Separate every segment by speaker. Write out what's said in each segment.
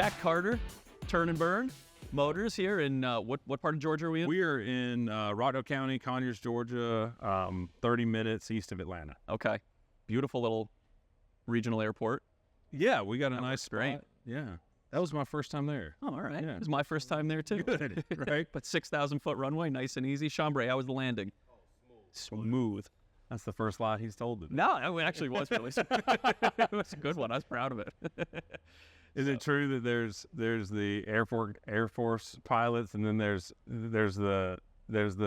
Speaker 1: Jack Carter, Turn and Burn Motors here in what part of Georgia are we in?
Speaker 2: We are in Rockdale County, Conyers, Georgia, 30 minutes east of Atlanta.
Speaker 1: Okay. Beautiful little regional airport.
Speaker 2: Yeah, we got a nice spot.
Speaker 1: great.
Speaker 2: Yeah. That was my first time there.
Speaker 1: Oh, all right.
Speaker 2: Yeah.
Speaker 1: It was my first time there, too.
Speaker 2: Good, right?
Speaker 1: But 6,000-foot runway, nice and easy. Chambray, how was the landing? Smooth.
Speaker 2: That's the first lie he's told it.
Speaker 1: No, it actually was really smooth. It was a good one. I was proud of it.
Speaker 2: Is it true that there's the Air Force pilots, and then there's the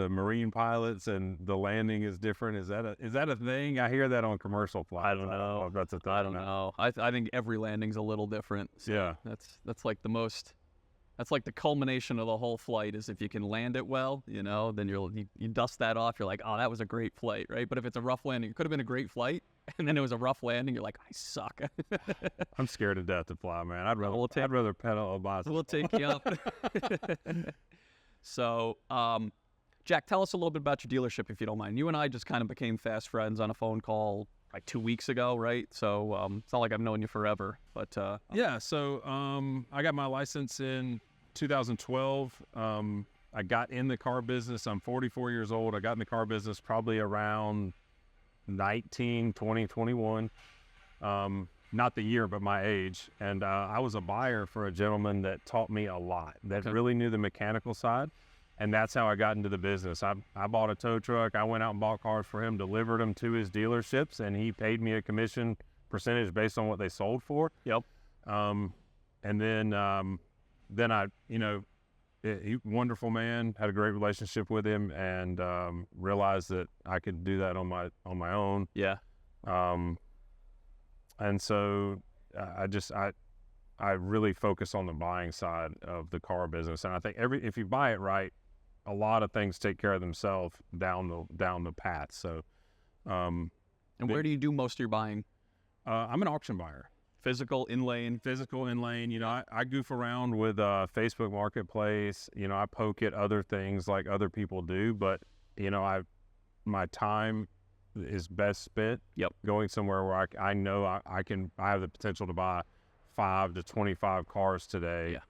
Speaker 2: Marine pilots, and the landing is different? Is that a thing? I hear that on commercial flights.
Speaker 1: I don't know.
Speaker 2: That's a thing.
Speaker 1: I don't know. I think every landing's a little different. So
Speaker 2: Yeah.
Speaker 1: That's like the most. That's like the culmination of the whole flight is if you can land it well, then you dust that off. You're like, oh, that was a great flight, right? But if it's a rough landing, it could have been a great flight, and then it was a rough landing. You're like, I suck.
Speaker 2: I'm scared to death to fly, man. I'd rather pedal a bicycle.
Speaker 1: We'll take you up. So, Jack, tell us a little bit about your dealership, if you don't mind. You and I just kind of became fast friends on a phone call like 2 weeks ago, right? So it's not like I've known you forever, but
Speaker 2: yeah. So I got my license in 2012. I got in the car business. I'm 44 years old. I got in the car business probably around 20, 21. Not the year, but my age. And I was a buyer for a gentleman that taught me a lot, that really knew the mechanical side. And that's how I got into the business. I bought a tow truck. I went out and bought cars for him, delivered them to his dealerships, and he paid me a commission percentage based on what they sold for.
Speaker 1: Yep.
Speaker 2: And then I, wonderful man, had a great relationship with him, and realized that I could do that on my own.
Speaker 1: Yeah.
Speaker 2: And so I really focus on the buying side of the car business, and I think if you buy it right, a lot of things take care of themselves down the path. So,
Speaker 1: And where do you do most of your buying?
Speaker 2: I'm an auction buyer.
Speaker 1: Physical, in-lane?
Speaker 2: Physical, in-lane. I goof around with Facebook Marketplace. I poke at other things like other people do, but my time is best spent going somewhere where I know I have the potential to buy 5 to 25 cars today.
Speaker 1: Yeah.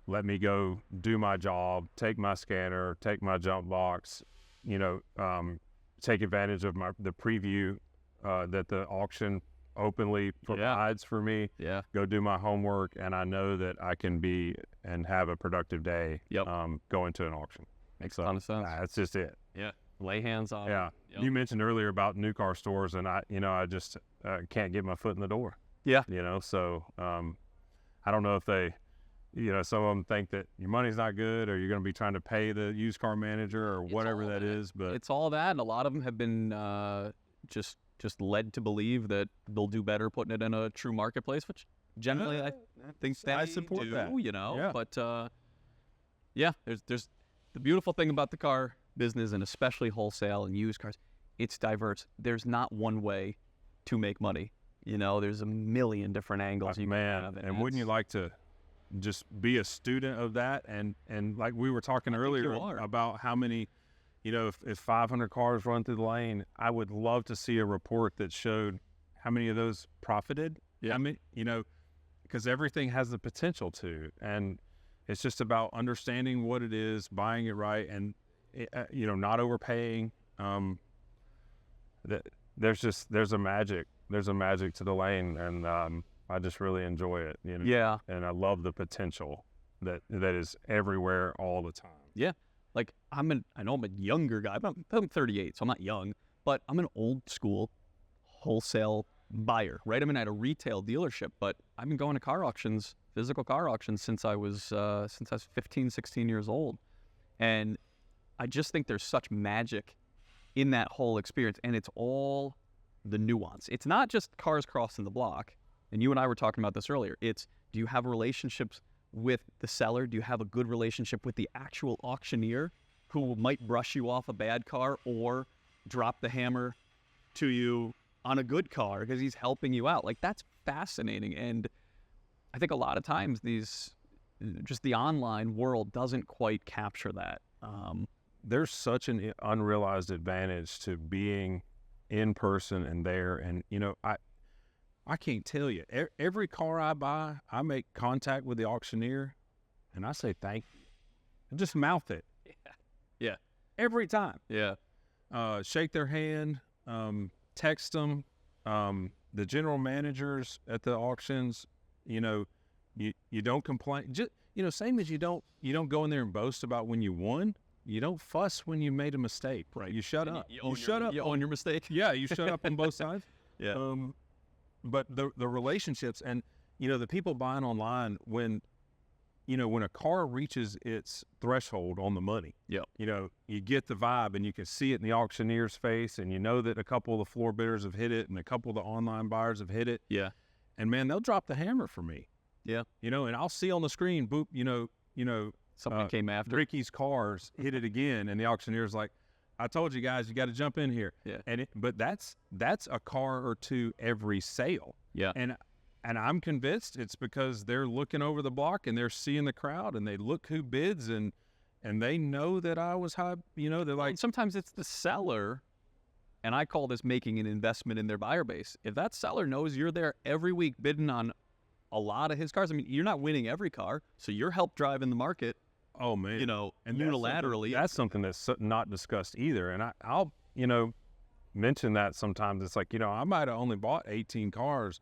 Speaker 2: Let me go do my job, take my scanner, take my jump box, take advantage of the preview that the auction openly provides for me.
Speaker 1: Yeah.
Speaker 2: Go do my homework, and I know that I can be and have a productive day going to an auction.
Speaker 1: Makes a ton of sense.
Speaker 2: That's just it.
Speaker 1: Yeah. Lay hands on
Speaker 2: Yeah.
Speaker 1: it. Yep.
Speaker 2: You mentioned earlier about new car stores, and I just can't get my foot in the door.
Speaker 1: Yeah.
Speaker 2: So I don't know if they, some of them think that your money's not good, or you're going to be trying to pay the used car manager or whatever that is. But
Speaker 1: it's all that, and a lot of them have been just led to believe that they'll do better putting it in a true marketplace, which generally I think
Speaker 2: I support that.
Speaker 1: Yeah. But there's the beautiful thing about the car business, and especially wholesale and used cars, it's diverse. There's not one way to make money. There's a million different angles you can have.
Speaker 2: And wouldn't you like to just be a student of that? And like we were talking earlier about how many, if 500 cars run through the lane, I would love to see a report that showed how many of those profited.
Speaker 1: Yeah.
Speaker 2: I mean, because everything has the potential to, and it's just about understanding what it is, buying it right, and not overpaying. There's a magic to the lane, and I just really enjoy it.
Speaker 1: Yeah.
Speaker 2: And I love the potential that is everywhere all the time.
Speaker 1: Yeah. Like I know I'm a younger guy, but I'm 38, so I'm not young, but I'm an old school wholesale buyer, right? I mean, I had a retail dealership, but I've been going to car auctions, physical car auctions, since I was 15, 16 years old. And I just think there's such magic in that whole experience, and it's all the nuance. It's not just cars crossing the block, and you and I were talking about this earlier. It's, do you have relationships with the seller? Do you have a good relationship with the actual auctioneer who might brush you off a bad car or drop the hammer to you on a good car because he's helping you out? Like, that's fascinating. And I think a lot of times just the online world doesn't quite capture that.
Speaker 2: There's such an unrealized advantage to being in person and there. And, I can't tell you. Every car I buy, I make contact with the auctioneer, and I say thank you. And just mouth it.
Speaker 1: Yeah.
Speaker 2: Every time.
Speaker 1: Yeah.
Speaker 2: Shake their hand, text them. The general managers at the auctions, you don't complain. Just, same as you don't go in there and boast about when you won. You don't fuss when you made a mistake.
Speaker 1: Right.
Speaker 2: You shut up.
Speaker 1: You shut up. You own your mistake.
Speaker 2: Yeah, you shut up on both sides.
Speaker 1: Yeah.
Speaker 2: But the relationships and, the people buying online, when a car reaches its threshold on the money,
Speaker 1: Yep.
Speaker 2: You get the vibe and you can see it in the auctioneer's face, and that a couple of the floor bidders have hit it and a couple of the online buyers have hit it.
Speaker 1: Yeah.
Speaker 2: And man, they'll drop the hammer for me.
Speaker 1: Yeah.
Speaker 2: And I'll see on the screen, boop,
Speaker 1: Something came after.
Speaker 2: Ricky's cars hit it again, and the auctioneer's like, I told you guys, you got to jump in here.
Speaker 1: Yeah.
Speaker 2: But that's a car or two every sale.
Speaker 1: Yeah.
Speaker 2: And I'm convinced it's because they're looking over the block and they're seeing the crowd and they look who bids and they know that I was high. They're like,
Speaker 1: And sometimes it's the seller, and I call this making an investment in their buyer base. If that seller knows you're there every week bidding on a lot of his cars, I mean, you're not winning every car, so you're help driving the market.
Speaker 2: oh man,
Speaker 1: And unilaterally.
Speaker 2: That's something that's not discussed either. And I'll mention that sometimes. It's like, I might have only bought 18 cars,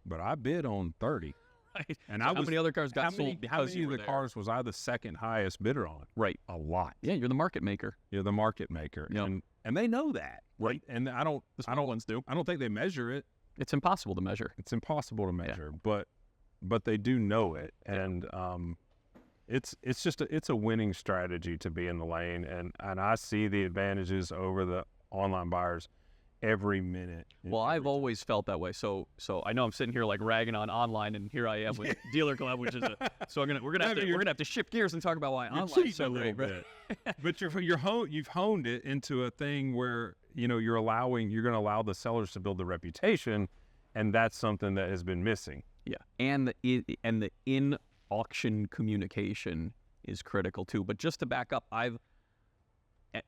Speaker 2: but I bid on 30.
Speaker 1: Right.
Speaker 2: And
Speaker 1: So how many other cars got
Speaker 2: how
Speaker 1: sold
Speaker 2: many,
Speaker 1: because
Speaker 2: how many
Speaker 1: you
Speaker 2: of
Speaker 1: were
Speaker 2: the
Speaker 1: there?
Speaker 2: cars was I the second highest bidder on?
Speaker 1: Right.
Speaker 2: A lot.
Speaker 1: Yeah, you're the market maker.
Speaker 2: You're the market maker.
Speaker 1: Yep.
Speaker 2: And they know that.
Speaker 1: Right.
Speaker 2: And I don't
Speaker 1: Ones do.
Speaker 2: I don't think they measure it.
Speaker 1: It's impossible to measure.
Speaker 2: It's impossible to measure, but they do know it. And it's a winning strategy to be in the lane, and I see the advantages over the online buyers every minute.
Speaker 1: Well, I've always felt that way. So I know I'm sitting here like ragging on online, and here I am with Dealer Club, which is so we're gonna have to shift gears and talk about why online is so great. Right?
Speaker 2: But you've honed it into a thing where you're going to allow the sellers to build the reputation, and that's something that has been missing.
Speaker 1: Yeah, and the in auction communication is critical too. But just to back up,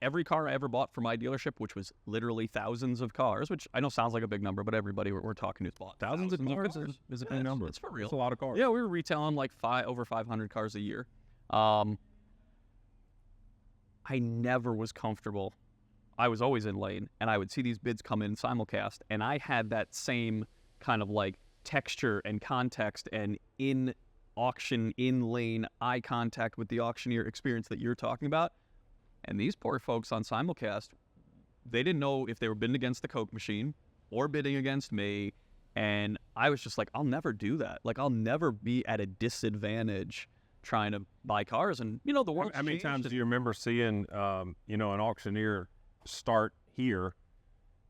Speaker 1: every car I ever bought for my dealership, which was literally thousands of cars, which I know sounds like a big number, but everybody we're talking to's bought
Speaker 2: Thousands of cars is a big number.
Speaker 1: It's for real.
Speaker 2: It's a lot of cars.
Speaker 1: Yeah, we were retailing like over 500 cars a year. I never was comfortable. I was always in lane, and I would see these bids come in simulcast, and I had that same kind of like texture and context and in auction, in lane, eye contact with the auctioneer experience that you're talking about. And these poor folks on simulcast, they didn't know if they were bidding against the Coke machine or bidding against me. And I was just like, I'll never do that. Like, I'll never be at a disadvantage trying to buy cars. And, the world.
Speaker 2: How many times do you remember seeing, an auctioneer start here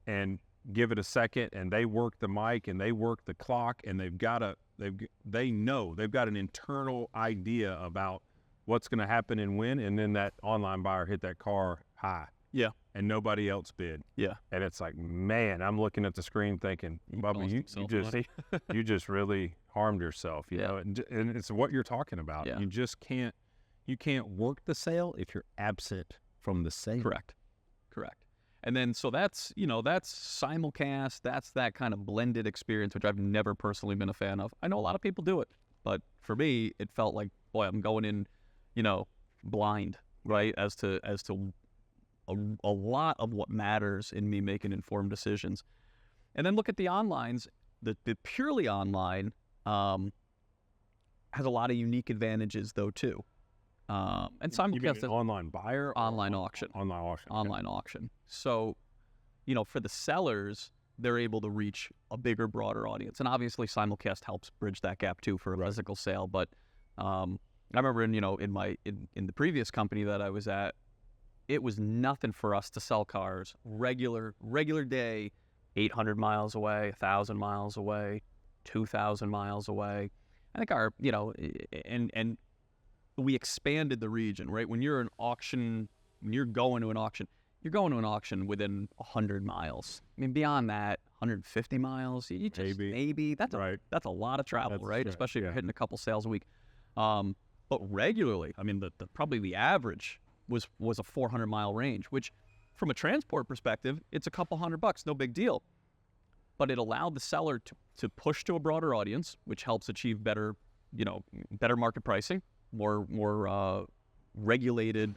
Speaker 2: and give it a second, and they work the mic and they work the clock, and they've got an internal idea about what's going to happen and when, and then that online buyer hit that car high.
Speaker 1: Yeah.
Speaker 2: And nobody else bid.
Speaker 1: Yeah.
Speaker 2: And it's like, man, I'm looking at the screen thinking, Bubba, you just really harmed yourself, you know, and it's what you're talking about.
Speaker 1: Yeah.
Speaker 2: You can't work the sale if you're absent from the sale.
Speaker 1: Correct. And then, so that's simulcast, that's that kind of blended experience, which I've never personally been a fan of. I know a lot of people do it, but for me, it felt like, boy, I'm going in, blind, right? As to a lot of what matters in me making informed decisions. And then look at the onlines. The purely online has a lot of unique advantages, though, too. And simulcast
Speaker 2: online buyer,
Speaker 1: online auction.
Speaker 2: Online auction.
Speaker 1: So, for the sellers, they're able to reach a bigger, broader audience, and obviously simulcast helps bridge that gap too for a physical sale. But I remember in the previous company that I was at, it was nothing for us to sell cars regular day, 800 miles away, 1,000 miles away, 2,000 miles away. I think and we expanded the region, right? When you're going to an auction, you're going to an auction within 100 miles. I mean, beyond that, 150 miles, you just maybe that's a lot of travel, right? Especially if you're hitting a couple sales a week. But regularly, I mean, probably the average was a 400-mile range, which from a transport perspective, it's a couple $100, no big deal. but it allowed the seller to push to a broader audience, which helps achieve better, better market pricing, more regulated,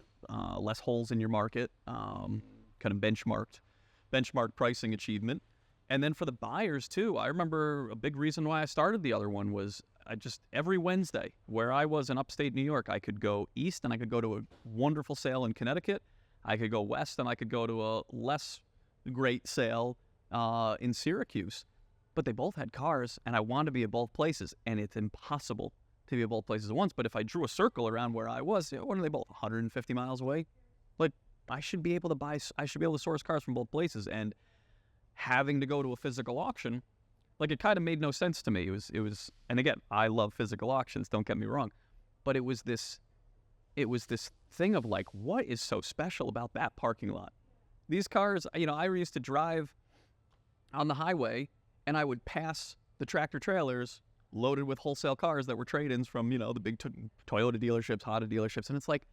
Speaker 1: less holes in your market, kind of benchmarked pricing achievement. And then for the buyers too, I remember a big reason why I started the other one was every Wednesday where I was in upstate New York, I could go east and I could go to a wonderful sale in Connecticut. I could go west and I could go to a less great sale in Syracuse. But they both had cars and I wanted to be at both places, and it's impossible to be at both places at once. But if I drew a circle around where I was, what are they both, 150 miles away? Like, I should be able to source cars from both places. And having to go to a physical auction, like, it kind of made no sense to me. It was, and again, I love physical auctions, don't get me wrong, but it was this thing of like, what is so special about that parking lot? These cars, I used to drive on the highway and I would pass the tractor trailers loaded with wholesale cars that were trade-ins from, the big Toyota dealerships, Honda dealerships. And it's like,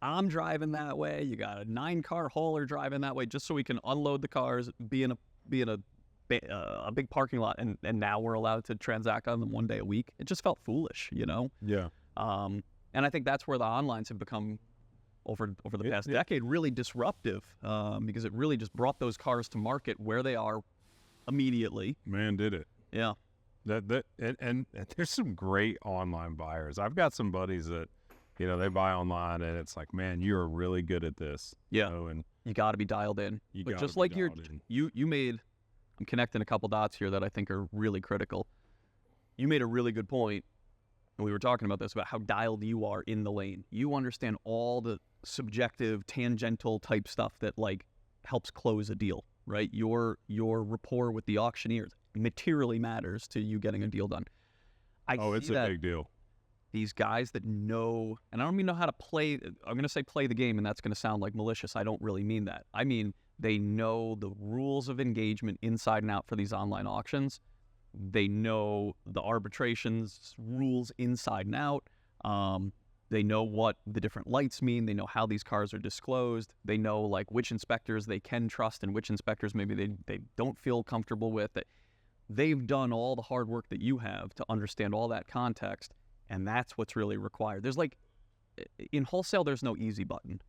Speaker 1: I'm driving that way. You got a 9-car hauler driving that way just so we can unload the cars, be in a big parking lot, and now we're allowed to transact on them one day a week. It just felt foolish,
Speaker 2: Yeah.
Speaker 1: And I think that's where the onlines have become over the past decade really disruptive, because it really just brought those cars to market where they are immediately.
Speaker 2: Man, did it.
Speaker 1: Yeah.
Speaker 2: And there's some great online buyers. I've got some buddies that, they buy online and it's like, man, you're really good at this.
Speaker 1: Yeah.
Speaker 2: And
Speaker 1: you got to be dialed in. But just like you made, I'm connecting a couple dots here that I think are really critical. You made a really good point, and we were talking about this, about how dialed you are in the lane. You understand all the subjective, tangential type stuff that like helps close a deal, right? Your rapport with the auctioneers materially matters to you getting a deal done.
Speaker 2: It's a big deal.
Speaker 1: These guys that know, and I don't mean know how to play, I'm going to say play the game, and that's going to sound like malicious. I don't really mean that. I mean, they know the rules of engagement inside and out for these online auctions. They know the arbitrations rules inside and out. They know what the different lights mean. They know how these cars are disclosed. They know like which inspectors they can trust and which inspectors maybe they don't feel comfortable with. That they've done all the hard work that you have to understand all that context. And that's what's really required. There's like, in wholesale, there's no easy button.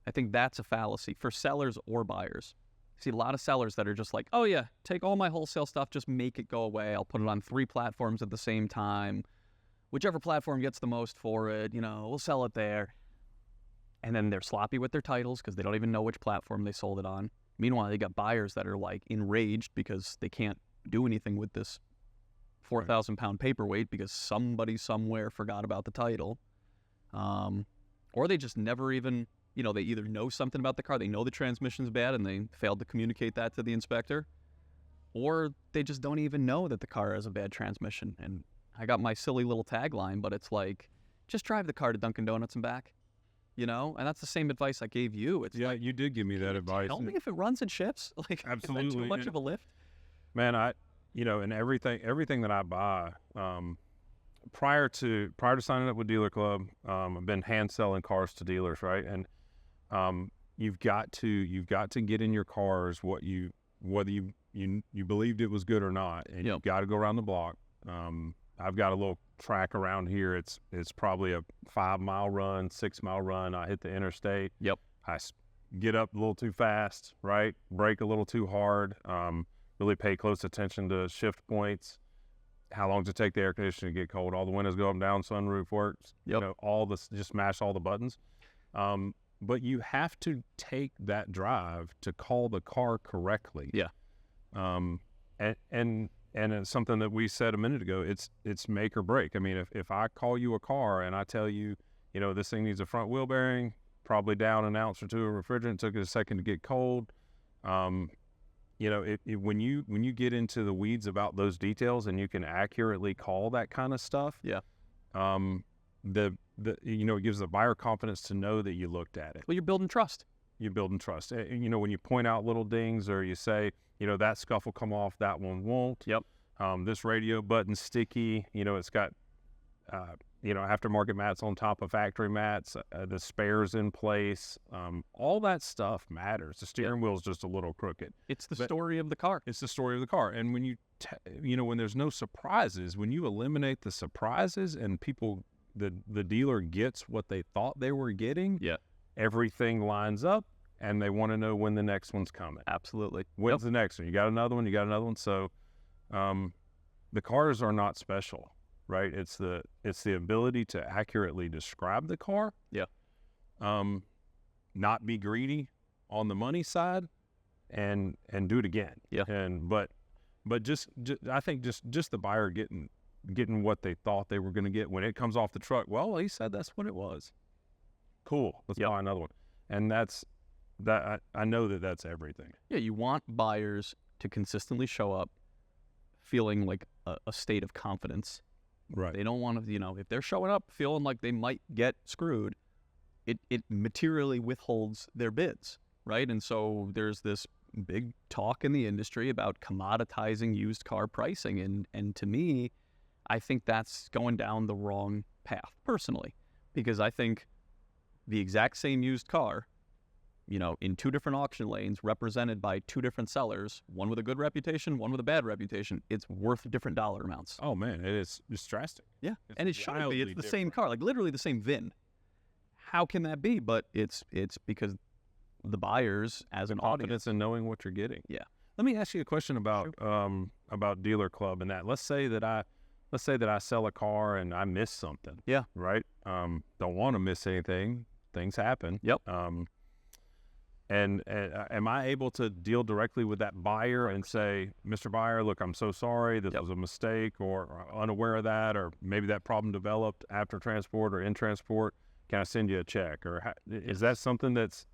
Speaker 1: I think that's a fallacy for sellers or buyers. I see a lot of sellers that are just like, oh yeah, take all my wholesale stuff, just make it go away. I'll put it on 3 platforms at the same time. Whichever platform gets the most for it, we'll sell it there. And then they're sloppy with their titles because they don't even know which platform they sold it on. Meanwhile, they got buyers that are like enraged because they can't do anything with this 4,000-pound paperweight because somebody somewhere forgot about the title. Or they just never even, they either know something about the car, they know the transmission's bad and they failed to communicate that to the inspector, or they just don't even know that the car has a bad transmission. And I got my silly little tagline, but it's like, just drive the car to Dunkin' Donuts and back, and that's the same advice I gave you. It's like,
Speaker 2: you did give me that advice.
Speaker 1: Tell me if it runs and shifts. Like,
Speaker 2: absolutely.
Speaker 1: Is that too much of a lift?
Speaker 2: Man, and everything that I buy, prior to signing up with Dealer Club, I've been hand selling cars to dealers, right? And you've got to get in your cars whether you believed it was good or not, and you've got to go around the block. I've got a little track around here. It's probably a 5-mile run, 6-mile run. I hit the interstate.
Speaker 1: Yep.
Speaker 2: I get up a little too fast, right? Brake a little too hard. Really pay close attention to shift points. How long does it take the air conditioner to get cold? All the windows go up and down, sunroof works.
Speaker 1: Yep.
Speaker 2: Just mash all the buttons. But you have to take that drive to call the car correctly.
Speaker 1: Yeah.
Speaker 2: And it's something that we said a minute ago. It's make or break. I mean, if I call you a car and I tell you, this thing needs a front wheel bearing, probably down an ounce or two of refrigerant, took it a second to get cold. When you get into the weeds about those details and you can accurately call that kind of stuff,
Speaker 1: yeah,
Speaker 2: it gives the buyer confidence to know that you looked at it.
Speaker 1: Well, you're building trust.
Speaker 2: You're building trust. And, when you point out little dings or you say, that scuff will come off, that one won't.
Speaker 1: Yep.
Speaker 2: This radio button's sticky. It's got aftermarket mats on top of factory mats, the spares in place, all that stuff matters. The steering wheel's just a little crooked.
Speaker 1: It's the story of the car.
Speaker 2: It's the story of the car. And when when there's no surprises, when you eliminate the surprises and the dealer gets what they thought they were getting, everything lines up and they want to know when the next one's coming.
Speaker 1: Absolutely.
Speaker 2: When's the next one? You got another one? You got another one? So the cars are not special, right? It's the ability to accurately describe the car. Not be greedy on the money side and do it again. But just I think just the buyer getting what they thought they were going to get when it comes off the truck. Well, he said that's what it was. Cool. Let's buy another one. And I know that's everything.
Speaker 1: Yeah, you want buyers to consistently show up feeling like a state of confidence.
Speaker 2: Right.
Speaker 1: They don't want to, if they're showing up feeling like they might get screwed, it materially withholds their bids, right? And so there's this big talk in the industry about commoditizing used car pricing. And to me, I think that's going down the wrong path personally, because I think the exact same used car, in two different auction lanes represented by two different sellers, one with a good reputation, one with a bad reputation, it's worth different dollar amounts.
Speaker 2: Oh man, it's drastic.
Speaker 1: Yeah.
Speaker 2: It's
Speaker 1: and it should be. It's the
Speaker 2: wildly
Speaker 1: same car, like literally the same VIN. How can that be? But it's because the buyers as an audience.
Speaker 2: Confidence in knowing what you're getting.
Speaker 1: Yeah.
Speaker 2: Let me ask you a question about Dealer Club and that. Let's say that I sell a car and I miss something.
Speaker 1: Yeah.
Speaker 2: Right. Don't want to miss anything. Things happen.
Speaker 1: Yep.
Speaker 2: And am I able to deal directly with that buyer and say, Mr. Buyer, look, I'm so sorry. This was a mistake, or unaware of that, or maybe that problem developed after transport or in transport. Can I send you a check? Or is that something that's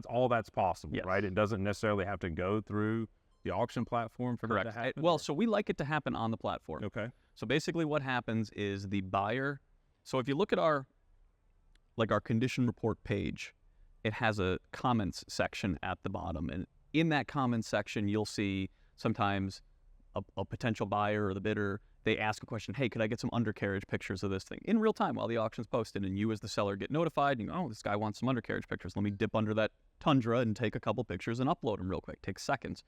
Speaker 2: all that's possible, right? It doesn't necessarily have to go through the auction platform for that to happen?
Speaker 1: Well, so we like it to happen on the platform.
Speaker 2: Okay.
Speaker 1: So basically what happens is the buyer, so if you look at our condition report page, it has a comments section at the bottom. And in that comments section, you'll see sometimes a potential buyer or the bidder, they ask a question, hey, could I get some undercarriage pictures of this thing in real time while the auction's posted? And you as the seller get notified and you go, oh, this guy wants some undercarriage pictures. Let me dip under that Tundra and take a couple pictures and upload them real quick. Takes seconds.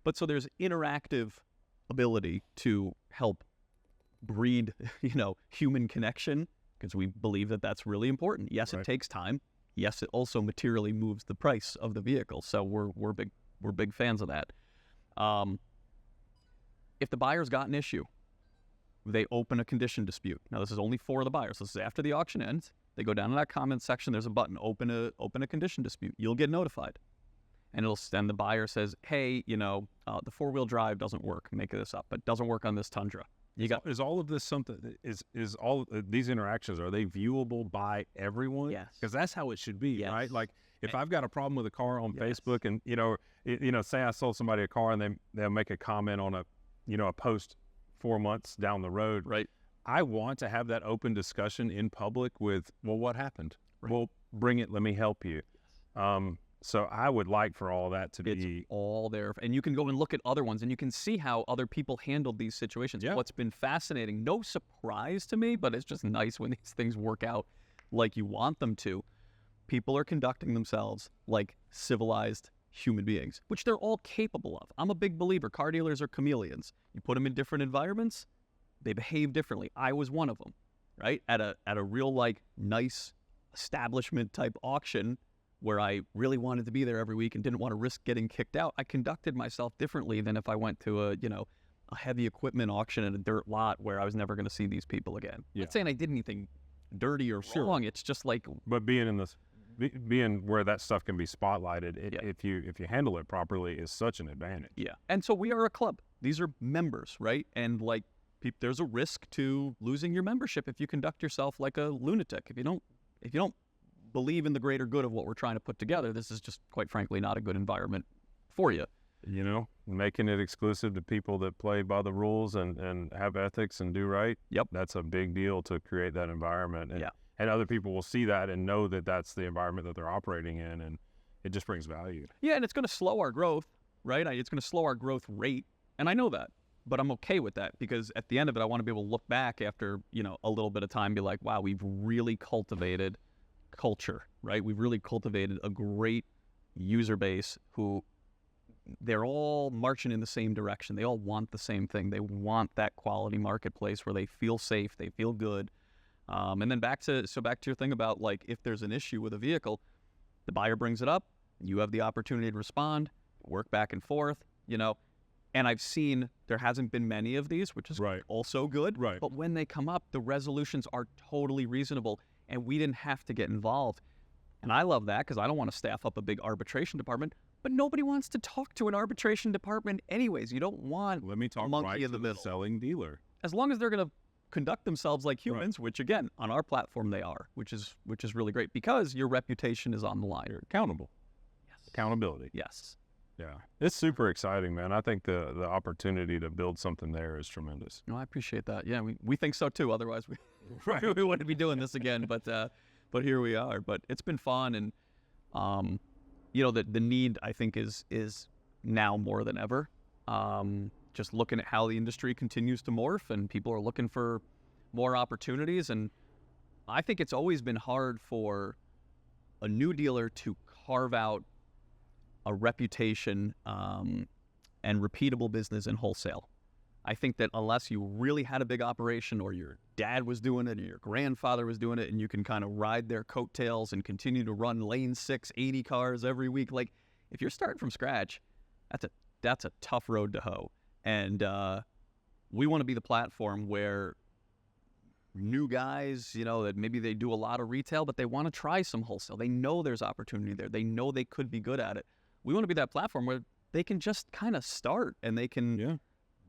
Speaker 1: But so there's interactive ability to help breed, human connection, because we believe that that's really important. Yes, It takes time. Yes, it also materially moves the price of the vehicle. So we're big fans of that. If the buyer's got an issue, they open a condition dispute. Now this is only for the buyers. This is after the auction ends. They go down to that comment section. There's a button, open a condition dispute. You'll get notified, and the buyer says, hey, the 4-wheel drive doesn't work. Make this up, but doesn't work on this Tundra.
Speaker 2: Is all of this something? Is all these interactions, are they viewable by everyone?
Speaker 1: Yes,
Speaker 2: because that's how it should be, right? Like if
Speaker 1: And
Speaker 2: I've got a problem with a car on Facebook, and say I sold somebody a car, and they'll make a comment on a post 4 months down the road,
Speaker 1: right?
Speaker 2: I want to have that open discussion in public with, well, what happened?
Speaker 1: Right.
Speaker 2: Well, bring it. Let me help you. So I would like for all that to be
Speaker 1: It's all there. And you can go and look at other ones, and you can see how other people handled these situations.
Speaker 2: Yeah.
Speaker 1: What's been fascinating, no surprise to me, but it's just nice when these things work out like you want them to. People are conducting themselves like civilized human beings, which they're all capable of. I'm a big believer. Car dealers are chameleons. You put them in different environments, they behave differently. I was one of them, right? At a real nice establishment type auction where I really wanted to be there every week and didn't want to risk getting kicked out, I conducted myself differently than if I went to a heavy equipment auction in a dirt lot where I was never going to see these people again.
Speaker 2: Yeah.
Speaker 1: Not saying I did anything dirty or wrong. It's just
Speaker 2: but being where that stuff can be spotlighted, if you handle it properly, is such an advantage.
Speaker 1: Yeah. And so we are a club. These are members, right? And there's a risk to losing your membership if you conduct yourself like a lunatic. If you don't believe in the greater good of what we're trying to put together, this is just, quite frankly, not a good environment for you.
Speaker 2: Making it exclusive to people that play by the rules and have ethics and do right.
Speaker 1: Yep.
Speaker 2: That's a big deal to create that environment. And,
Speaker 1: Yeah.
Speaker 2: and other people will see that and know that that's the environment that they're operating in, and it just brings value.
Speaker 1: Yeah, and it's going to slow our growth, right? It's going to slow our growth rate, and I know that. but I'm okay with that because at the end of it, I want to be able to look back after, a little bit of time and be like, wow, we've really cultivated culture, right? We've really cultivated a great user base who they're all marching in the same direction. They all want the same thing. They want that quality marketplace where they feel safe, they feel good. And then back to your thing about like if there's an issue with a vehicle, the buyer brings it up, you have the opportunity to respond, work back and forth, And I've seen there hasn't been many of these, which is also good.
Speaker 2: Right.
Speaker 1: But when they come up, the resolutions are totally reasonable, and we didn't have to get involved. And I love that because I don't want to staff up a big arbitration department. But nobody wants to talk to an arbitration department anyways. You don't want
Speaker 2: Let me talk
Speaker 1: a monkey
Speaker 2: right
Speaker 1: in the
Speaker 2: to
Speaker 1: middle.
Speaker 2: selling dealer.
Speaker 1: As long as they're going to conduct themselves like humans, which again, on our platform they are, which is really great because your reputation is on the line.
Speaker 2: You're accountable.
Speaker 1: Yes.
Speaker 2: Accountability.
Speaker 1: Yes.
Speaker 2: Yeah. It's super exciting, man. I think the opportunity to build something there is tremendous.
Speaker 1: No, I appreciate that. Yeah, we think so too. Otherwise, we wouldn't be doing this again. But here we are. But it's been fun, and the need I think is now more than ever. Just looking at how the industry continues to morph, and people are looking for more opportunities. And I think it's always been hard for a new dealer to carve out a reputation and repeatable business in wholesale. I think that unless you really had a big operation or your dad was doing it or your grandfather was doing it and you can kind of ride their coattails and continue to run lane 6, 80 cars every week, like if you're starting from scratch, that's a tough road to hoe. And we want to be the platform where new guys, that maybe they do a lot of retail, but they want to try some wholesale. They know there's opportunity there. They know they could be good at it. We want to be that platform where they can just kind of start and they can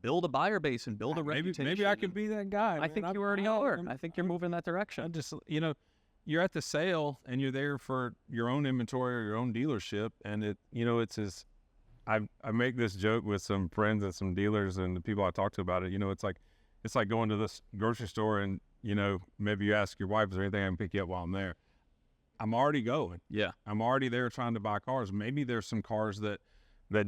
Speaker 1: build a buyer base and build a reputation.
Speaker 2: Maybe I could be that guy.
Speaker 1: I think you already are. I think you're moving in that direction.
Speaker 2: I just, you're at the sale and you're there for your own inventory or your own dealership. And it's as I make this joke with some friends and some dealers and the people I talk to about it. It's like going to this grocery store and, maybe you ask your wife, is there anything I can pick you up while I'm there? I'm already going.
Speaker 1: Yeah.
Speaker 2: I'm already there trying to buy cars. Maybe there's some cars that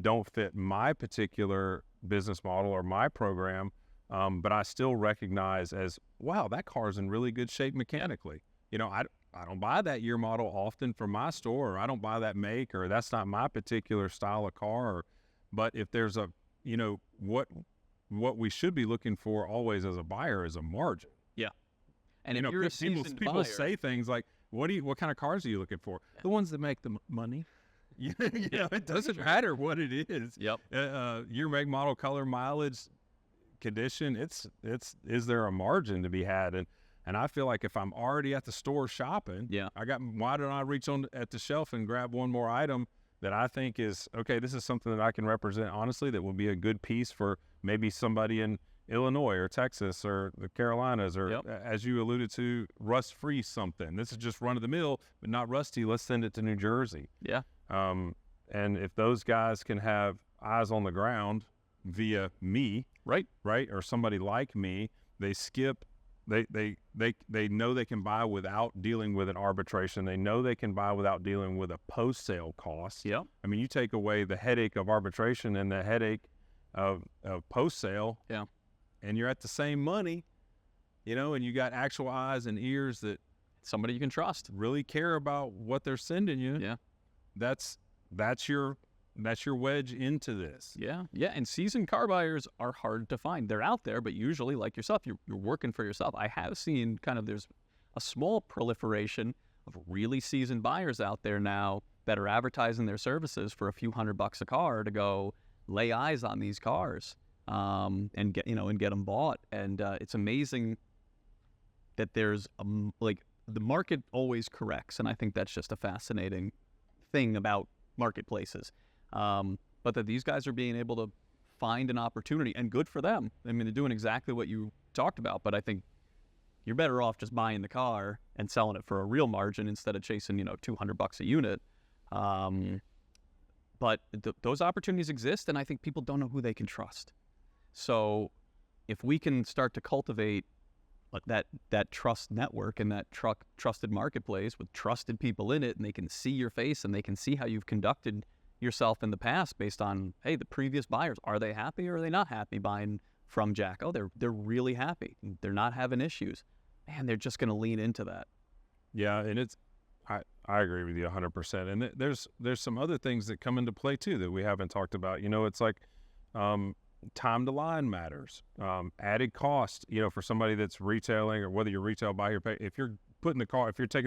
Speaker 2: don't fit my particular business model or my program, but I still recognize as, wow, that car's in really good shape mechanically. I don't buy that year model often from my store, or I don't buy that make, or that's not my particular style of car. But if there's a, what we should be looking for always as a buyer is a margin.
Speaker 1: Yeah. And if you're a seasoned
Speaker 2: people
Speaker 1: buyer, say
Speaker 2: things like, what kind of cars are you looking for? Yeah. The ones that make the money. It doesn't matter what it is.
Speaker 1: Yep.
Speaker 2: Year, make, model, color, mileage, condition. Is there a margin to be had? And I feel like if I'm already at the store shopping, why don't I reach on at the shelf and grab one more item that I think is okay? This is something that I can represent honestly. That will be a good piece for maybe somebody in Illinois or Texas or the Carolinas, or as you alluded to, rust-free something. This is just run-of-the-mill, but not rusty. Let's send it to New Jersey.
Speaker 1: Yeah.
Speaker 2: And if those guys can have eyes on the ground via me, right, or somebody like me, they skip. They know they can buy without dealing with an arbitration. They know they can buy without dealing with a post-sale cost.
Speaker 1: Yeah.
Speaker 2: I mean, you take away the headache of arbitration and the headache of post-sale.
Speaker 1: Yeah.
Speaker 2: And you're at the same money, and you got actual eyes and ears that
Speaker 1: somebody you can trust,
Speaker 2: really care about what they're sending you.
Speaker 1: Yeah.
Speaker 2: That's your wedge into this.
Speaker 1: Yeah. Yeah. And seasoned car buyers are hard to find. They're out there, but usually, like yourself, you're working for yourself. I have seen there's a small proliferation of really seasoned buyers out there now that are advertising their services for a few $100 a car to go lay eyes on these cars. And get them bought. And it's amazing that there's the market always corrects, and I think that's just a fascinating thing about marketplaces. But that these guys are being able to find an opportunity, and good for them. I mean, they're doing exactly what you talked about. But I think you're better off just buying the car and selling it for a real margin instead of chasing $200 a unit. But those opportunities exist, and I think people don't know who they can trust. So if we can start to cultivate that trust network and that trusted marketplace with trusted people in it, and they can see your face and they can see how you've conducted yourself in the past based on, hey, the previous buyers, are they happy or are they not happy buying from Jacko. They're really happy. They're not having issues. Man, they're just going to lean into that.
Speaker 2: Yeah, and I agree with you 100%. And there's some other things that come into play too that we haven't talked about. You know, it's like time to line matters. Added cost, you know, for somebody that's retailing, or whether you're retail, buy or pay. If you're taking the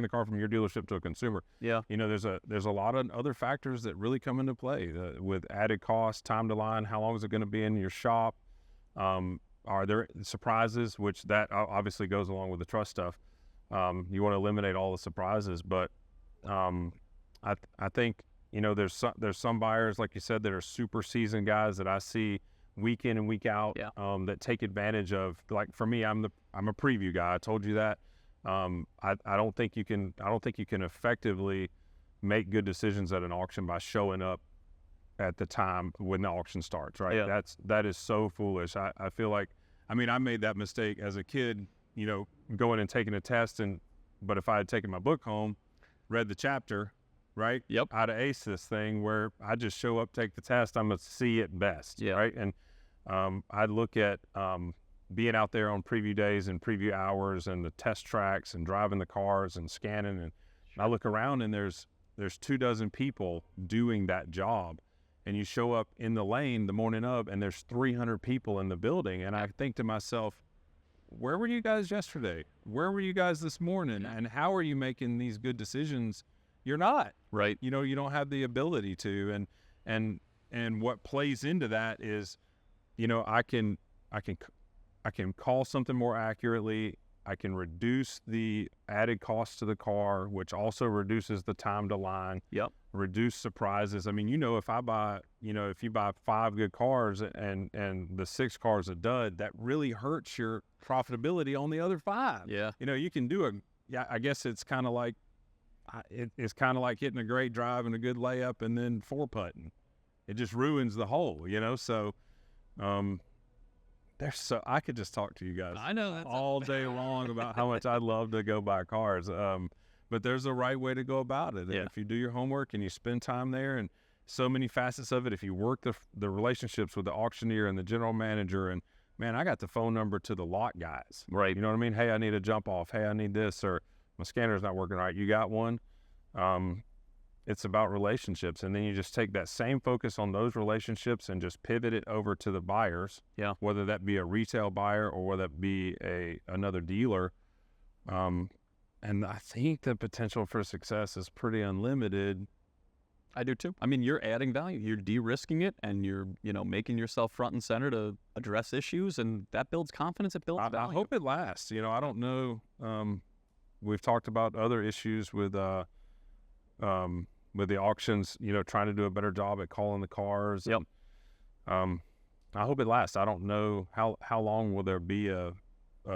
Speaker 2: car from your dealership to a consumer,
Speaker 1: Yeah.
Speaker 2: you know, there's a lot of other factors that really come into play with added cost, time to line. How long is it going to be in your shop? Are there surprises, which that obviously goes along with the trust stuff. You want to eliminate all the surprises, but I think, you know, there's some buyers, like you said, that are super seasoned guys that I see week in and week out,
Speaker 1: Yeah.
Speaker 2: that take advantage of. Like for me, I'm a preview guy. I told you that. I don't think you can effectively make good decisions at an auction by showing up at the time when the auction starts, right?
Speaker 1: Yeah.
Speaker 2: That is so foolish. I feel like, I mean, I made that mistake as a kid, you know, going and taking a test, but if I had taken my book home, read the chapter, right?
Speaker 1: Yep.
Speaker 2: I'd ace this thing where I just show up, take the test, I'm a C at best,
Speaker 1: Yeah.
Speaker 2: right? And I'd look at being out there on preview days and preview hours and the test tracks and driving the cars and scanning, and I look around and there's 24 people doing that job. And you show up in the lane the morning of, and there's 300 people in the building. And I think to myself, where were you guys yesterday? Where were you guys this morning? And how are you making these good decisions? You're not.
Speaker 1: Right.
Speaker 2: You know, you don't have the ability to. And what plays into that is, you know, I can call something more accurately. I can reduce the added cost to the car, which also reduces the time to line.
Speaker 1: Yep.
Speaker 2: Reduce surprises. I mean, you know, if you buy 5 good cars and the 6th car is a dud, that really hurts your profitability on the other 5.
Speaker 1: Yeah.
Speaker 2: You know, you can do I guess it's kind of like, it's kind of like hitting a great drive and a good layup and then 4-putting. It just ruins the hole, you know? So, I could just talk to you guys
Speaker 1: I know that's
Speaker 2: all day long about how much I love to go buy cars. But there's a right way to go about it. And
Speaker 1: Yeah.
Speaker 2: if you do your homework and you spend time there, and so many facets of it, if you work the relationships with the auctioneer and the general manager, and man, I got the phone number to the lot guys.
Speaker 1: Right.
Speaker 2: You know what I mean? Hey, I need a jump off. Hey, I need this, or my scanner's not working right. You got one? It's about relationships. And then you just take that same focus on those relationships and just pivot it over to the buyers.
Speaker 1: Yeah.
Speaker 2: Whether that be a retail buyer or whether that be another dealer. And I think the potential for success is pretty unlimited.
Speaker 1: I do too. I mean, you're adding value. You're de-risking it, and you're, you know, making yourself front and center to address issues, and that builds confidence. It builds
Speaker 2: I
Speaker 1: value.
Speaker 2: hope it lasts. You know, I don't know. We've talked about other issues with the auctions, you know, trying to do a better job at calling the cars.
Speaker 1: Yep.
Speaker 2: I hope it lasts. I don't know how long will there be a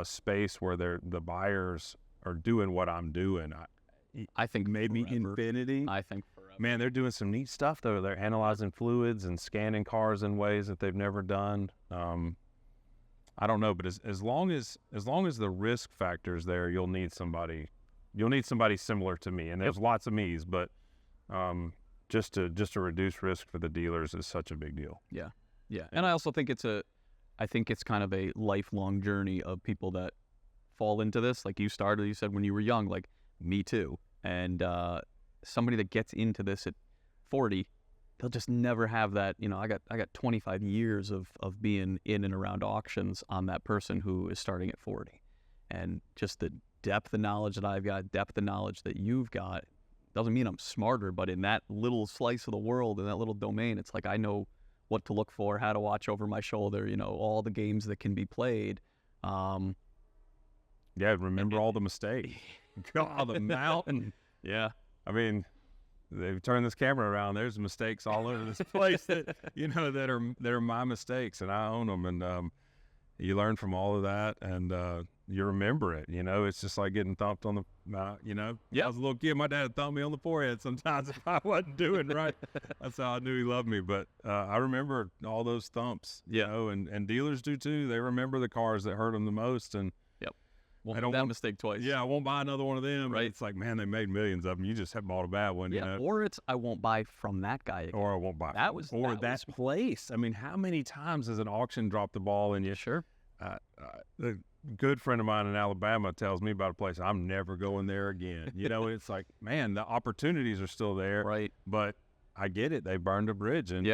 Speaker 2: space where the buyers are doing what I'm doing.
Speaker 1: I think
Speaker 2: Maybe
Speaker 1: forever.
Speaker 2: infinity.
Speaker 1: I think forever.
Speaker 2: Man, they're doing some neat stuff though. They're analyzing fluids and scanning cars in ways that they've never done. I don't know, but as long as the risk factor is there, you'll need somebody similar to me. And there's lots of me's, but just to reduce risk for the dealers is such a big deal.
Speaker 1: Yeah. And I also think it's kind of a lifelong journey of people that fall into this. Like you said when you were young, like me too. And somebody that gets into this at 40, they'll just never have that. You know, I got 25 years of being in and around auctions on that person who is starting at 40. And just the depth of knowledge that I've got, depth of knowledge that you've got, doesn't mean I'm smarter, but in that little slice of the world, in that little domain, it's like I know what to look for, how to watch over my shoulder, you know, all the games that can be played.
Speaker 2: Yeah, remember all the mistakes. God, the mountain.
Speaker 1: Yeah.
Speaker 2: I mean, they've turned this camera around. There's mistakes all over this place that, you know, that are my mistakes, and I own them. And you learn from all of that, and you remember it. You know, it's just like getting thumped on the, you know.
Speaker 1: Yeah.
Speaker 2: I was a little kid. My dad would thump me on the forehead sometimes if I wasn't doing right. That's how I knew he loved me. But I remember all those thumps.
Speaker 1: Yeah.
Speaker 2: You know, and dealers do too. They remember the cars that hurt them the most. And
Speaker 1: Won't make that mistake twice.
Speaker 2: Yeah, I won't buy another one of them.
Speaker 1: Right.
Speaker 2: It's like, man, they made millions of them. You just have bought a bad one.
Speaker 1: Yeah.
Speaker 2: You know?
Speaker 1: Or it's I won't buy from that guy again.
Speaker 2: Or I won't buy.
Speaker 1: That
Speaker 2: place. I mean, how many times has an auction dropped the ball and you?
Speaker 1: Sure.
Speaker 2: A good friend of mine in Alabama tells me about a place I'm never going there again. You know, it's like, man, the opportunities are still there.
Speaker 1: Right.
Speaker 2: But I get it. They burned a bridge, and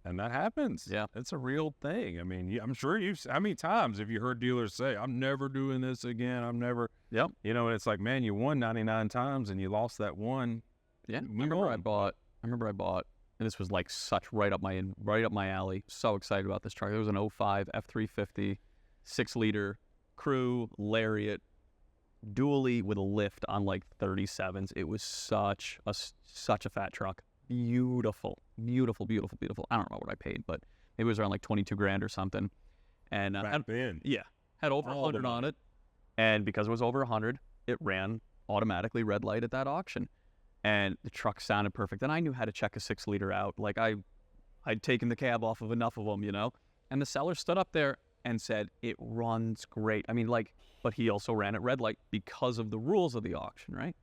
Speaker 2: and that happens.
Speaker 1: Yeah.
Speaker 2: It's a real thing. I mean, I'm sure how many times have you heard dealers say, I'm never doing this again. I'm never.
Speaker 1: Yep.
Speaker 2: You know, and it's like, man, you won 99 times and you lost that one.
Speaker 1: Yeah. I remember I bought, and this was like such right up my alley. So excited about this truck. It was an 05 F350, 6-liter crew Lariat, dually with a lift on like 37s. It was such a fat truck. Beautiful. I don't know what I paid, but maybe it was around like 22 grand or something. And
Speaker 2: Back then.
Speaker 1: Yeah, had over 100 on it. And because it was over 100, it ran automatically red light at that auction. And the truck sounded perfect. And I knew how to check a 6-liter out. Like I'd taken the cab off of enough of them, you know. And the seller stood up there and said, it runs great. I mean, like, but he also ran at red light because of the rules of the auction, right?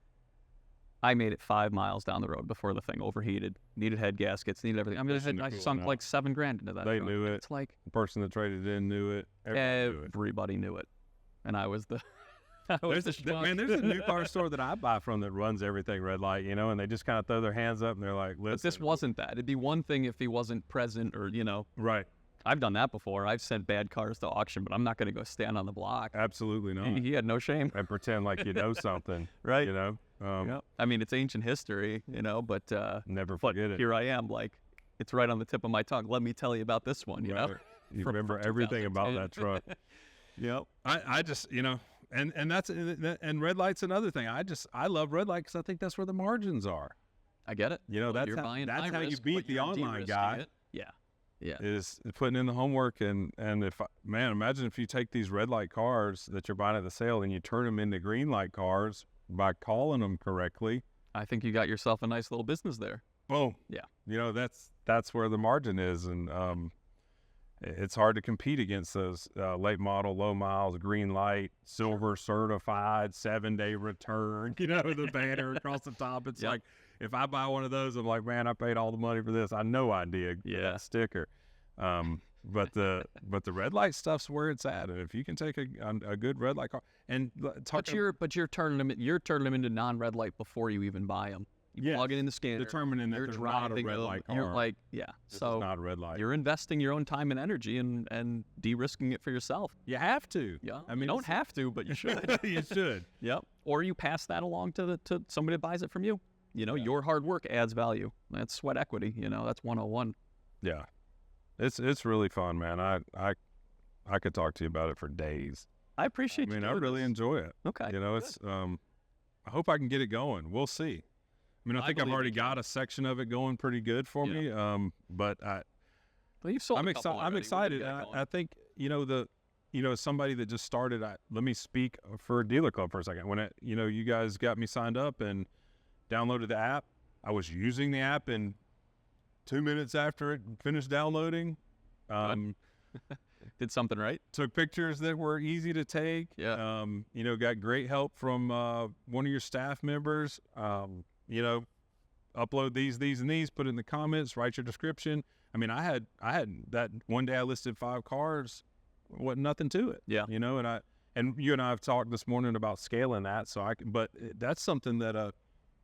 Speaker 1: I made it 5 miles down the road before the thing overheated, needed head gaskets, needed everything. I mean, I sunk like $7 grand into that.
Speaker 2: They
Speaker 1: truck.
Speaker 2: knew it.
Speaker 1: It's like
Speaker 2: The person that traded in knew it.
Speaker 1: everybody knew it. And I was the
Speaker 2: There's a new car store that I buy from that runs everything red light, you know, and they just kind of throw their hands up and they're like, listen.
Speaker 1: But this wasn't that. It'd be one thing if he wasn't present or, you know.
Speaker 2: Right.
Speaker 1: I've done that before. I've sent bad cars to auction, but I'm not going to go stand on the block.
Speaker 2: Absolutely not.
Speaker 1: He had no shame.
Speaker 2: And pretend like you know something.
Speaker 1: Right.
Speaker 2: You know?
Speaker 1: Yep. I mean, it's ancient history, you know, but
Speaker 2: never forget it.
Speaker 1: Here I am, like, it's right on the tip of my tongue. Let me tell you about this one, you know?
Speaker 2: You remember everything about that truck.
Speaker 1: Yep.
Speaker 2: I just, you know, and red light's another thing. I love red light because I think that's where the margins are.
Speaker 1: I get it.
Speaker 2: You know, that's how you beat the online guy.
Speaker 1: Yeah. Yeah.
Speaker 2: Is putting in the homework and imagine if you take these red light cars that you're buying at the sale and you turn them into green light cars by calling them correctly.
Speaker 1: I think you got yourself a nice little business there.
Speaker 2: Boom.
Speaker 1: Yeah.
Speaker 2: You know, that's where the margin is, and it's hard to compete against those late model, low miles, green light, silver certified, 7-day return, you know, the banner across the top. It's like, if I buy one of those, I'm like, man, I paid all the money for this. I know I did. That sticker. But the red light stuff's where it's at. And if you can take a good red light car and
Speaker 1: you're turning them into non-red light before you even buy them. You plug it in the scanner,
Speaker 2: determining that there's not a red light car.
Speaker 1: You're like, so
Speaker 2: not a red light.
Speaker 1: You're investing your own time and energy and de-risking it for yourself.
Speaker 2: You have to.
Speaker 1: Yeah.
Speaker 2: I mean,
Speaker 1: you don't have to, but you should.
Speaker 2: You should.
Speaker 1: Yep. Or you pass that along to somebody that buys it from you. You know, your hard work adds value. That's sweat equity. You know, that's 101.
Speaker 2: Yeah. It's really fun, man. I could talk to you about it for days.
Speaker 1: I appreciate you.
Speaker 2: I really enjoy it.
Speaker 1: Okay.
Speaker 2: You know, it's I hope I can get it going. We'll see. I mean, I think I've already got a section of it going pretty good for me. But
Speaker 1: you've sold
Speaker 2: I'm excited. I think, you know, as somebody that just started, let me speak for a dealer club for a second. When you guys got me signed up and downloaded the app, I was using the app, and 2 minutes after it finished downloading,
Speaker 1: did something right.
Speaker 2: Took pictures that were easy to take.
Speaker 1: Yeah.
Speaker 2: You know, got great help from one of your staff members. You know, upload these, and these, put it in the comments, write your description. I mean, I had that one day I listed 5 cars, wasn't nothing to it.
Speaker 1: Yeah.
Speaker 2: You know, and you and I have talked this morning about scaling that. But that's something that a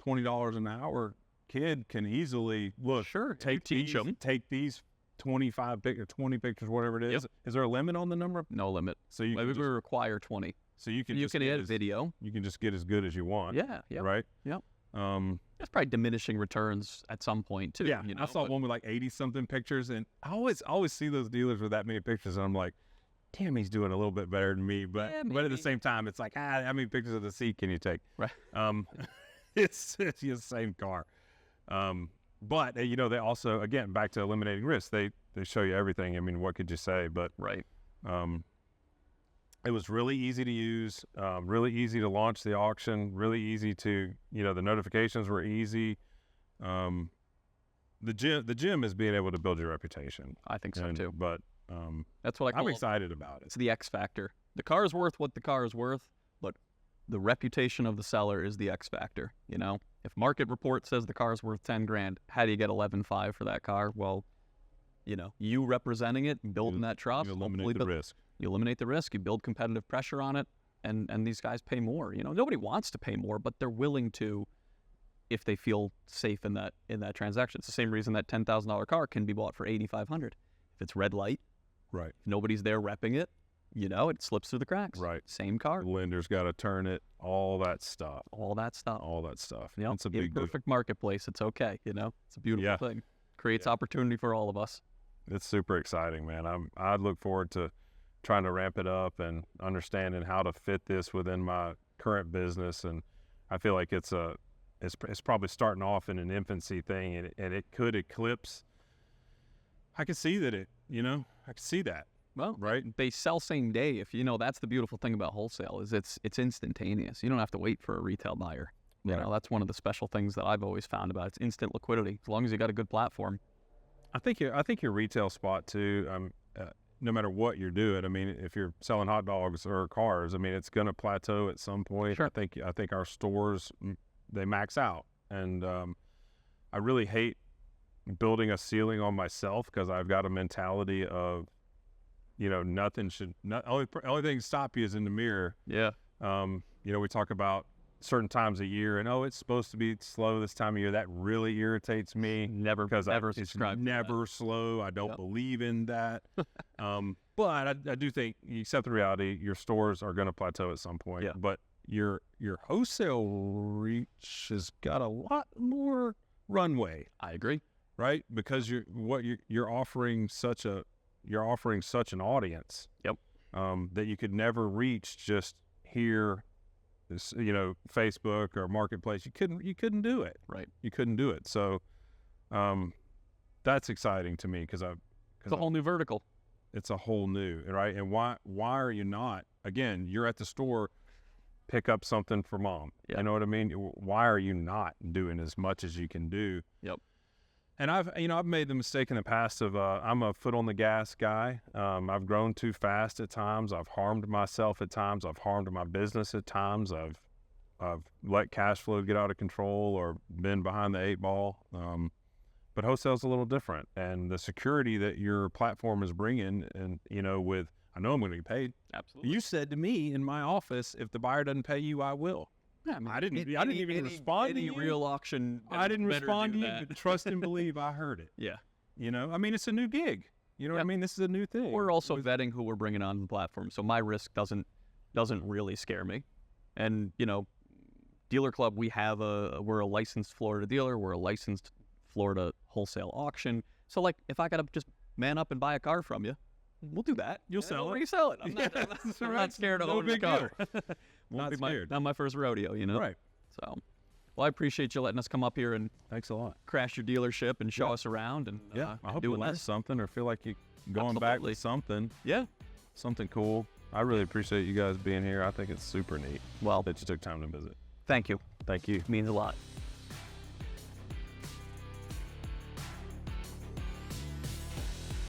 Speaker 2: $20 an hour kid can easily look.
Speaker 1: Sure.
Speaker 2: Take these 25 pictures, 20 pictures, whatever it is. Yep. Is there a limit on the number?
Speaker 1: No limit. So we require 20.
Speaker 2: So you can
Speaker 1: add video.
Speaker 2: You can just get as good as you want.
Speaker 1: Yeah. Yep.
Speaker 2: Right.
Speaker 1: Yep. That's probably diminishing returns at some point too.
Speaker 2: Yeah.
Speaker 1: You know,
Speaker 2: I saw one with like 80 something pictures, and I always see those dealers with that many pictures, and I'm like, damn, he's doing a little bit better than me. But at the same time, it's like, how many pictures of the seat can you take?
Speaker 1: Right.
Speaker 2: It's the same car. But you know, they also, again, back to eliminating risk, they show you everything. I mean, what could you say? But
Speaker 1: right.
Speaker 2: It was really easy to use, really easy to launch the auction, really easy to, you know, the notifications were easy. The gym is being able to build your reputation.
Speaker 1: I think so too.
Speaker 2: But
Speaker 1: that's what I'm
Speaker 2: excited about it.
Speaker 1: It's the X factor. The car is worth what the car is worth. the reputation of the seller is the X factor. You know, if market report says the car's worth 10 grand, how do you get 11.5 for that car? Well, you know, you representing it, building that trust,
Speaker 2: You eliminate the risk.
Speaker 1: you eliminate the risk, you build competitive pressure on it, and these guys pay more. You know, nobody wants to pay more, but they're willing to if they feel safe in that transaction. It's the same reason that $10,000 car can be bought for $8,500. If it's red light,
Speaker 2: Right.
Speaker 1: if nobody's there repping it, you know, it slips through the cracks.
Speaker 2: Right.
Speaker 1: Same car.
Speaker 2: The lender's got to turn it, all that stuff.
Speaker 1: All that stuff.
Speaker 2: All that stuff.
Speaker 1: Yep.
Speaker 2: It's a big deal.
Speaker 1: Perfect marketplace. It's okay. You know, it's a beautiful
Speaker 2: Yeah.
Speaker 1: thing. Creates
Speaker 2: Yeah.
Speaker 1: opportunity for all of us.
Speaker 2: It's super exciting, man. I look forward to trying to ramp it up and understanding how to fit this within my current business. And I feel like it's probably starting off in an infancy thing, and it could eclipse. I can see that I can see that.
Speaker 1: Well,
Speaker 2: Right.
Speaker 1: they sell same day. If you know, that's the beautiful thing about wholesale is it's instantaneous. You don't have to wait for a retail buyer. You
Speaker 2: Right.
Speaker 1: know, that's one of the special things that I've always found about it. It's instant liquidity as long as you got a good platform.
Speaker 2: I think your retail spot too. No matter what you're doing, I mean, if you're selling hot dogs or cars, I mean, it's going to plateau at some point.
Speaker 1: Sure.
Speaker 2: I think our stores, they max out, and I really hate building a ceiling on myself because I've got a mentality of, nothing should. Only thing to stop you is in the mirror.
Speaker 1: Yeah.
Speaker 2: We talk about certain times a year, and it's supposed to be slow this time of year. That really irritates me.
Speaker 1: Never
Speaker 2: It's
Speaker 1: subscribe to that.
Speaker 2: never slow. I don't
Speaker 1: Yep.
Speaker 2: believe in that. But I do think you accept the reality. Your stores are going to plateau at some point.
Speaker 1: Yeah.
Speaker 2: But your wholesale reach has got a lot more runway,
Speaker 1: I agree.
Speaker 2: right? Because you're offering such an audience.
Speaker 1: Yep.
Speaker 2: That you could never reach just here. This, Facebook or marketplace, you couldn't do it.
Speaker 1: Right.
Speaker 2: You couldn't do it. So, that's exciting to me because
Speaker 1: It's a whole new vertical.
Speaker 2: it's a whole new, right? And why are you not? Again, you're at the store, pick up something for mom.
Speaker 1: Yeah.
Speaker 2: You know what I mean? Why are you not doing as much as you can do?
Speaker 1: Yep.
Speaker 2: And I've made the mistake in the past of I'm a foot on the gas guy. I've grown too fast at times. I've harmed myself at times. I've harmed my business at times. I've let cash flow get out of control or been behind the 8 ball. But wholesale's a little different, and the security that your platform is bringing, and with I know I'm going to get paid.
Speaker 1: Absolutely.
Speaker 2: You said to me in my office, if the buyer doesn't pay you, I will.
Speaker 1: Yeah, I mean,
Speaker 2: I didn't even respond to
Speaker 1: any
Speaker 2: you.
Speaker 1: real auction.
Speaker 2: I didn't
Speaker 1: better
Speaker 2: respond
Speaker 1: do
Speaker 2: to you,
Speaker 1: that.
Speaker 2: but trust and believe I heard it.
Speaker 1: Yeah.
Speaker 2: I mean, it's a new gig. You know what I
Speaker 1: Yep.
Speaker 2: mean? This is a new thing.
Speaker 1: We're also vetting who we're bringing on the platform, so my risk doesn't really scare me. And Dealer Club, we're a licensed Florida dealer. We're a licensed Florida wholesale auction. So like, if I gotta just man up and buy a car from you, we'll do that.
Speaker 2: You'll sell
Speaker 1: we'll
Speaker 2: it.
Speaker 1: resell it. I'm
Speaker 2: Yeah,
Speaker 1: not,
Speaker 2: that's
Speaker 1: I'm
Speaker 2: right.
Speaker 1: not scared of
Speaker 2: No
Speaker 1: owning a
Speaker 2: big
Speaker 1: car.
Speaker 2: deal. Not scared.
Speaker 1: Not my first rodeo,
Speaker 2: Right.
Speaker 1: So, well, I appreciate you letting us come up here and
Speaker 2: Thanks a lot.
Speaker 1: crash your dealership and show
Speaker 2: Yeah.
Speaker 1: us around and
Speaker 2: I hope
Speaker 1: do
Speaker 2: you learned something or feel like you're going back
Speaker 1: Absolutely.
Speaker 2: with something.
Speaker 1: Yeah.
Speaker 2: Something cool. I really appreciate you guys being here. I think it's super neat
Speaker 1: Well,
Speaker 2: that you took time to visit.
Speaker 1: thank you.
Speaker 2: Thank you.
Speaker 1: Means a lot.